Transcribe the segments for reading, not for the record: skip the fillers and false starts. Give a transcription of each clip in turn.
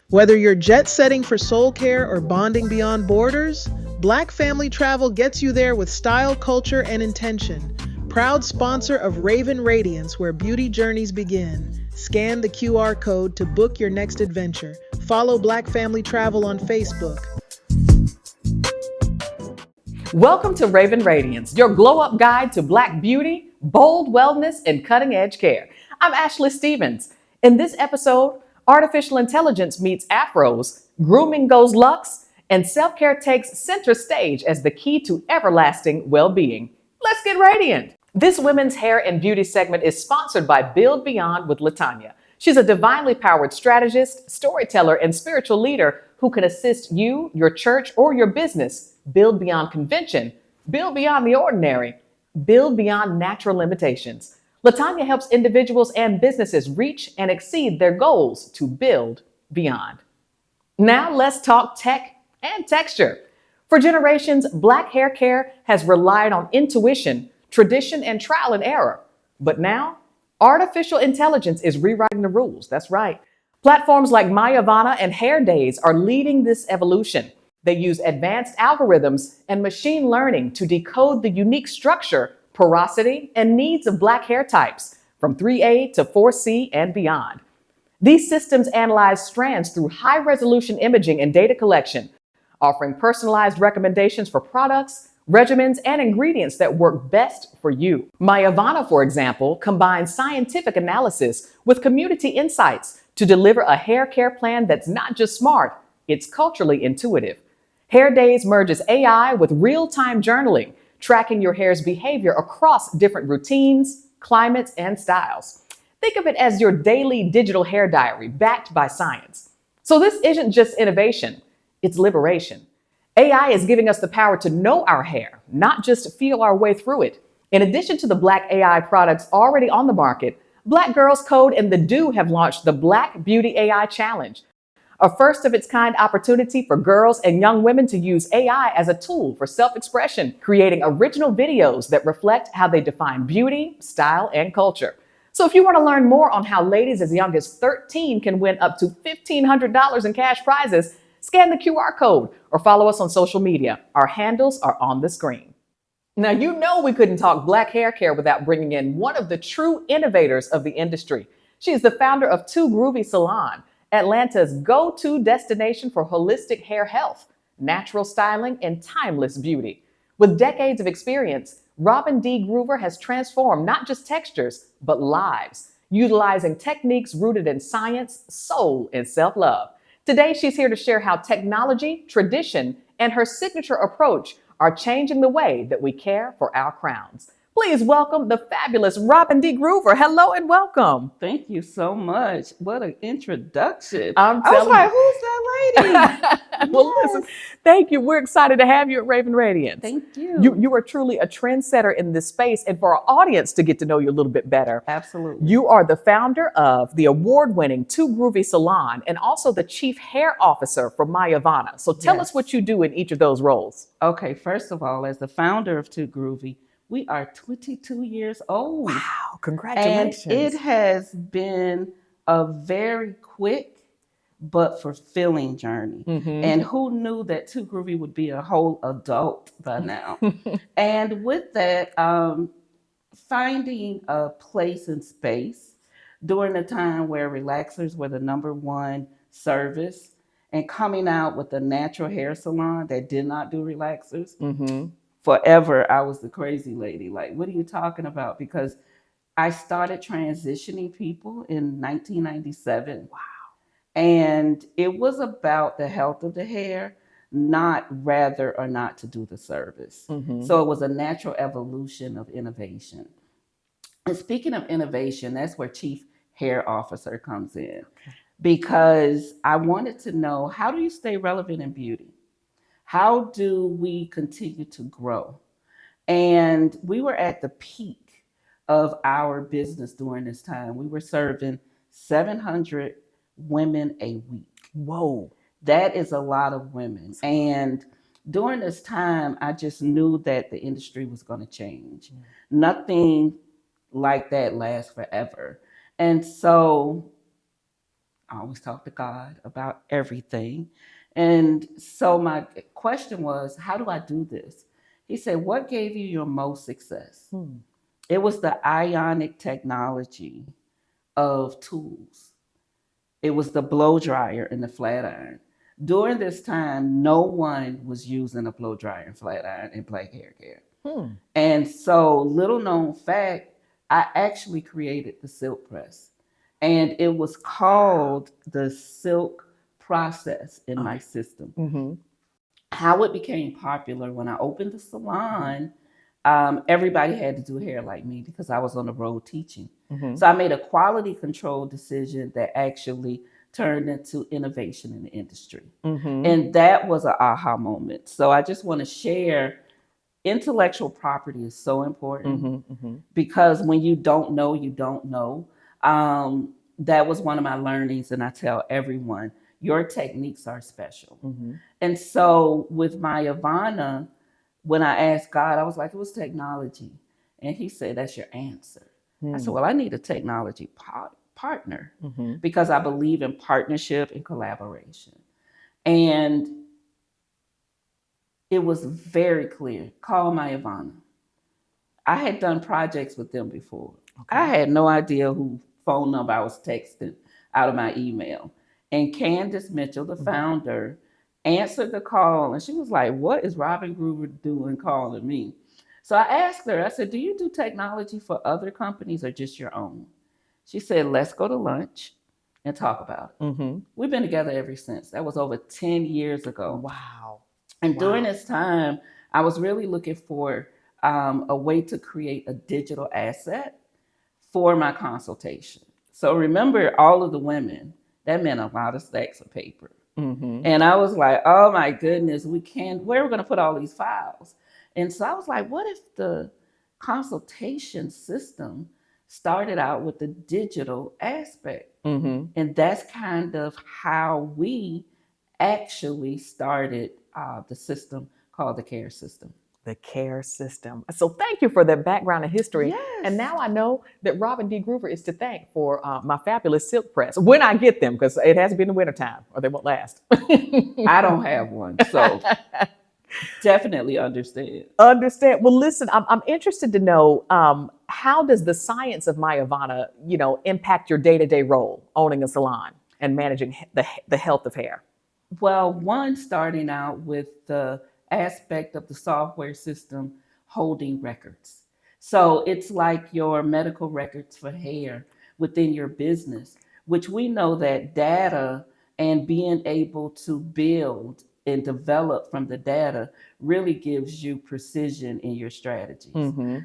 Whether you're jet setting for soul care or bonding beyond borders, Black Family Travel gets you there with style, culture, and intention. Proud sponsor of Raven Radiance, where beauty journeys begin. Scan the QR code to book your next adventure. Follow Black Family Travel on Facebook. Welcome to Raven Radiance, your glow-up guide to Black beauty, bold wellness, and cutting-edge care. I'm Ashley Stevens. In this episode, artificial intelligence meets afros, grooming goes luxe, and self-care takes center stage as the key to everlasting well-being. Let's get radiant. This women's hair and beauty segment is sponsored by Build Beyond with LaTanya. She's a divinely powered strategist, storyteller, and spiritual leader who can assist you, your church, or your business build beyond convention, build beyond the ordinary, build beyond natural limitations. LaTanya helps individuals and businesses reach and exceed their goals to build beyond. Now let's talk tech and texture. For generations, Black hair care has relied on intuition, tradition, and trial and error. But now, artificial intelligence is rewriting the rules. That's right. Platforms like MYAVANA and Hair Days are leading this evolution. They use advanced algorithms and machine learning to decode the unique structure, porosity, and needs of Black hair types, from 3A to 4C and beyond. These systems analyze strands through high-resolution imaging and data collection, offering personalized recommendations for products, regimens, and ingredients that work best for you. MYAVANA, for example, combines scientific analysis with community insights to deliver a hair care plan that's not just smart, it's culturally intuitive. Hair Days merges AI with real-time journaling, tracking your hair's behavior across different routines, climates, and styles. Think of it as your daily digital hair diary backed by science. So this isn't just innovation, it's liberation. AI is giving us the power to know our hair, not just feel our way through it. In addition to the Black AI products already on the market, Black Girls Code and The Do have launched the Black Beauty AI Challenge, a first-of-its-kind opportunity for girls and young women to use AI as a tool for self-expression, creating original videos that reflect how they define beauty, style, and culture. So if you want to learn more on how ladies as young as 13 can win up to $1,500 in cash prizes, scan the QR code or follow us on social media. Our handles are on the screen. Now, you know we couldn't talk Black hair care without bringing in one of the true innovators of the industry. She is the founder of Too Groovy Salon, Atlanta's go-to destination for holistic hair health, natural styling, and timeless beauty. With decades of experience, Robin D. Groover has transformed not just textures, but lives, utilizing techniques rooted in science, soul, and self-love. Today, she's here to share how technology, tradition, and her signature approach are changing the way that we care for our crowns. Please welcome the fabulous Robin D. Groover. Hello and welcome. Thank you so much. What an introduction. I'm I was telling like, you. who's that lady? Well, listen, thank you. We're excited to have you at Raven Radiance. Thank you. You are truly a trendsetter in this space. And for our audience to get to know you a little bit better, Absolutely. you are the founder of the award-winning Too Groovy Salon and also the chief hair officer for MYAVANA. So tell us what you do in each of those roles. Okay, first of all, as the founder of Too Groovy, we are 22 years old. Wow, congratulations. And it has been a very quick but fulfilling journey. And who knew that Too Groovy would be a whole adult by now? And with that, finding a place and space during a time where relaxers were the number one service and coming out with a natural hair salon that did not do relaxers. Forever, I was the crazy lady. Like, what are you talking about? Because I started transitioning people in 1997. Wow. And it was about the health of the hair, not rather or not to do the service. So it was a natural evolution of innovation. And speaking of innovation, that's where Chief Hair Officer comes in. Because I wanted to know, how do you stay relevant in beauty? How do we continue to grow? And we were at the peak of our business during this time. We were serving 700 women a week. Whoa. That is a lot of women. And during this time, I just knew that the industry was going to change. Nothing like that lasts forever. And so I always talk to God about everything. And so my question was, how do I do this? He said, what gave you your most success? It was the ionic technology of tools. It was the blow dryer and the flat iron. During this time, no one was using a blow dryer and flat iron in black hair care. And so, little known fact, I actually created the silk press. And it was called the silk process in my system. How it became popular when I opened the salon, everybody had to do hair like me because I was on the road teaching. So I made a quality control decision that actually turned into innovation in the industry. And that was an aha moment. So I just want to share intellectual property is so important because when you don't know, you don't know. That was one of my learnings, and I tell everyone your techniques are special. And so with MYAVANA, when I asked God, I was like, it was technology. And he said, that's your answer. I said, well, I need a technology partner because I believe in partnership and collaboration. And it was very clear, call MYAVANA. I had done projects with them before. I had no idea who phone number I was texting out of my email. And Candace Mitchell, the founder, answered the call, and she was like, what is Robin Groover doing calling me? So I asked her, I said, do you do technology for other companies or just your own? She said, let's go to lunch and talk about it. We've been together ever since. That was over 10 years ago. Wow. And during this time, I was really looking for a way to create a digital asset for my consultation. So remember, all of the women, that meant a lot of stacks of paper. And I was like, oh my goodness, where are we going to put all these files? And so I was like, what if the consultation system started out with the digital aspect? And that's kind of how we actually started the system called the CARE system. The CARE system. So thank you for that background and history. Yes. And now I know that Robin D. Groover is to thank for my fabulous silk press when I get them, because it has to be in the wintertime or they won't last. I don't have one, so definitely understand. Understand. Well, listen, I'm interested to know how does the science of MYAVANA, impact your day-to-day role owning a salon and managing the health of hair? Well, one, starting out with the aspect of the software system holding records. So it's like your medical records for hair within your business, which we know that data and being able to build and develop from the data really gives you precision in your strategies.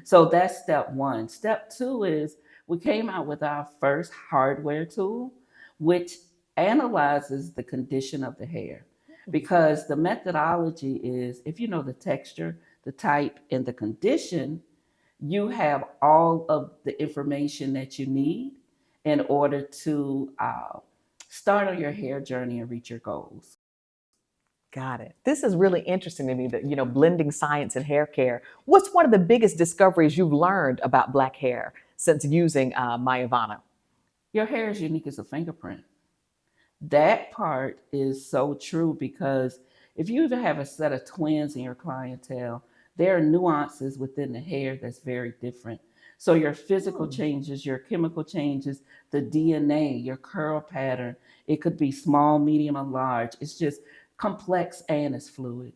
So that's step one. Step two is we came out with our first hardware tool, which analyzes the condition of the hair. Because the methodology is, if you know the texture, the type, and the condition, you have all of the information that you need in order to start on your hair journey and reach your goals. Got it. This is really interesting to me that, blending science and hair care. What's one of the biggest discoveries you've learned about Black hair since using MYAVANA? Your hair is unique as a fingerprint. That part is so true because if you even have a set of twins in your clientele, there are nuances within the hair that's very different. So your physical changes, your chemical changes, the DNA, your curl pattern, it could be small, medium, or large. It's just complex and it's fluid.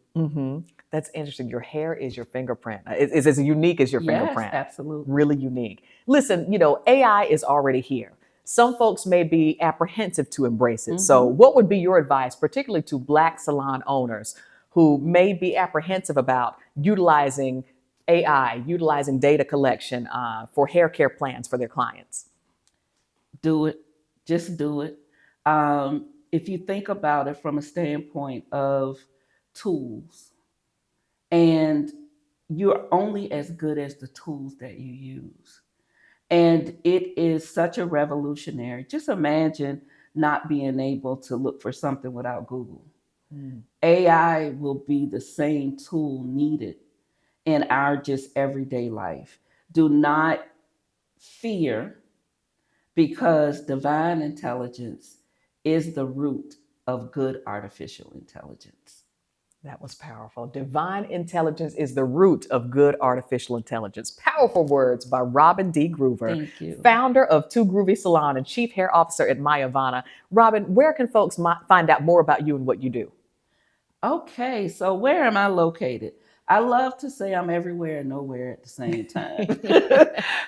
That's interesting. Your hair is your fingerprint. It's as unique as your fingerprint. Yes, absolutely. Really unique. Listen, AI is already here. Some folks may be apprehensive to embrace it. So what would be your advice, particularly to Black salon owners who may be apprehensive about utilizing AI, utilizing data collection for hair care plans for their clients? Do it. Just do it. If you think about it from a standpoint of tools, and you're only as good as the tools that you use. And it is such a revolutionary. Just imagine not being able to look for something without Google. AI will be the same tool needed in our just everyday life. Do not fear, because divine intelligence is the root of good artificial intelligence. That was powerful. Divine intelligence is the root of good artificial intelligence. Powerful words by Robin D. Groover, Thank you. founder of Too Groovy Salon and chief hair officer at MYAVANA. Robin, where can folks find out more about you and what you do? Okay, so where am I located? I love to say I'm everywhere and nowhere at the same time.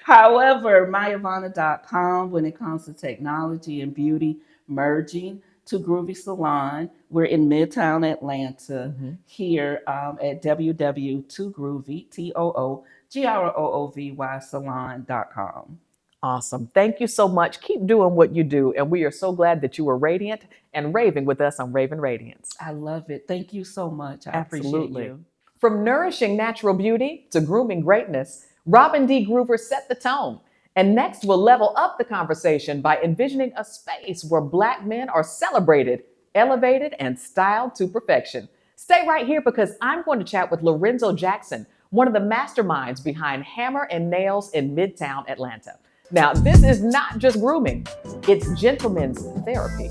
However, MyAvana.com, when it comes to technology and beauty merging, Too Groovy Salon. We're in Midtown Atlanta here at www.toogroovy, TOOGROOVY salon.com. Awesome. Thank you so much. Keep doing what you do. And we are so glad that you were radiant and raving with us on Raven Radiance. I love it. Thank you so much. I appreciate you. From nourishing natural beauty to grooming greatness, Robin D. Groover set the tone. And next, we'll level up the conversation by envisioning a space where Black men are celebrated, elevated, and styled to perfection. Stay right here because I'm going to chat with Lorenzo Jackson, one of the masterminds behind Hammer and Nails in Midtown Atlanta. Now, this is not just grooming, it's gentlemen's therapy.